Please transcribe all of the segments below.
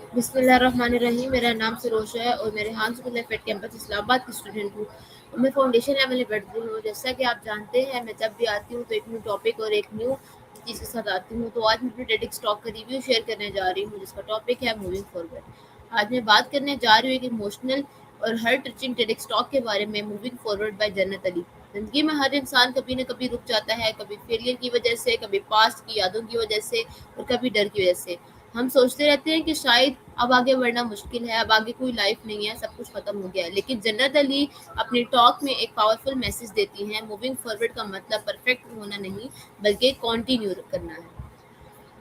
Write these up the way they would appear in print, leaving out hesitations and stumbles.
बिस्मिल्लाहिर्रहमानिर्रहीम। मेरा नाम सरोज है और मैं रेहान स्कूल एफएड कैंपस इस्लामाबाद की स्टूडेंट हूँ और मैं फाउंडेशन लेवल में पढ़ती हूँ। जैसा कि आप जानते हैं, मैं जब भी आती हूँ तो एक न्यू टॉपिक और एक न्यू चीज़ के साथ आती हूँ। तो आज मैं अपने टेडिक स्टॉक का रिव्यू शेयर करने जा रही हूँ, जिसका टॉपिक है मूविंग फॉरवर्ड। आज मैं बात करने जा रही हूँ एक इमोशनल और हार्ट टचिंग टेडिक स्टॉक के बारे में, मूविंग फॉरवर्ड बाय जन्नत अली। जिंदगी में हर इंसान कभी न कभी रुक जाता है, कभी फेलियर की वजह से, कभी पास्ट की यादों की वजह से और कभी डर की वजह से। हम सोचते रहते हैं कि शायद अब आगे बढ़ना मुश्किल है, अब आगे कोई लाइफ नहीं है, सब कुछ खत्म हो गया है। लेकिन जन्नत अली अपनी टॉक में एक पावरफुल मैसेज देती हैं। मूविंग फॉरवर्ड का मतलब परफेक्ट होना नहीं, बल्कि कंटिन्यू करना है।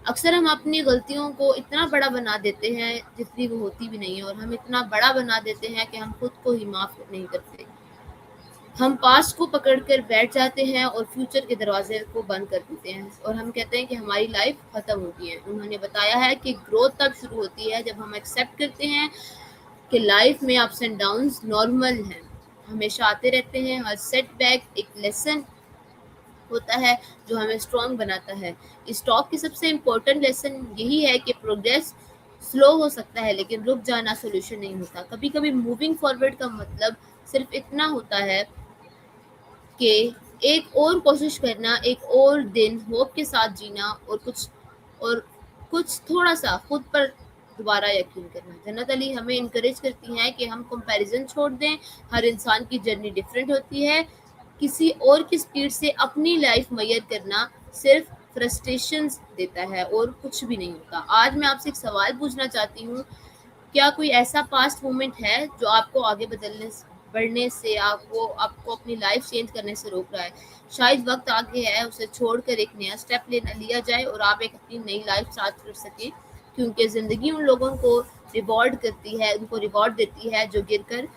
अक्सर हम अपनी गलतियों को इतना बड़ा बना देते हैं जितनी वो होती भी नहीं है, और हम इतना बड़ा बना देते हैं कि हम खुद को ही माफ नहीं करते। हम पास्ट को पकड़ कर बैठ जाते हैं और फ्यूचर के दरवाजे को बंद कर देते हैं, और हम कहते हैं कि हमारी लाइफ खत्म हो गई है। उन्होंने बताया है कि ग्रोथ तब शुरू होती है जब हम एक्सेप्ट करते हैं कि लाइफ में अप्स एंड डाउन्स नॉर्मल हैं, हमेशा आते रहते हैं। हर सेटबैक एक लेसन होता है जो हमें स्ट्रांग बनाता है। इस टॉक की सबसे इम्पोर्टेंट लेसन यही है कि प्रोग्रेस स्लो हो सकता है, लेकिन रुक जाना सोल्यूशन नहीं होता। कभी कभी मूविंग फॉरवर्ड का मतलब सिर्फ इतना होता है कि एक और कोशिश करना, एक और दिन होप के साथ जीना, और कुछ थोड़ा-सा खुद पर दोबारा यकीन करना। जन्नत अली हमें इनकरेज करती हैं कि हम कंपैरिज़न छोड़ दें। हर इंसान की जर्नी डिफरेंट होती है। किसी और की स्पीड से अपनी लाइफ मेज़र करना सिर्फ फ्रस्ट्रेशंस देता है और कुछ भी नहीं होता। आज मैं आपसे एक सवाल पूछना चाहती हूँ, क्या कोई ऐसा पास्ट मोमेंट है जो आपको आगे बढ़ने से, आपको आपको अपनी लाइफ चेंज करने से रोक रहा है? शायद वक्त आ गया है उसे छोड़कर एक नया स्टेप लेना लिया जाए और आप एक अपनी नई लाइफ स्टार्ट कर सकें, क्योंकि ज़िंदगी उन लोगों को रिवॉर्ड देती है जो गिरकर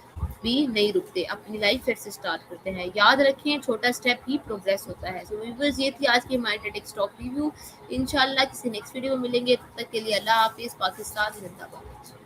भी नहीं रुकते, अपनी लाइफ फिर से स्टार्ट करते हैं। याद रखें, छोटा स्टेप ही प्रोग्रेस होता है। सो व्यूअर्स, ये थी आज की हमारी टेडिक स्टॉक रिव्यू। इंशाल्लाह किसी नेक्स्ट वीडियो में मिलेंगे, तब तक के लिए अल्लाह हाफिज़। पाकिस्तान जिंदाबाद।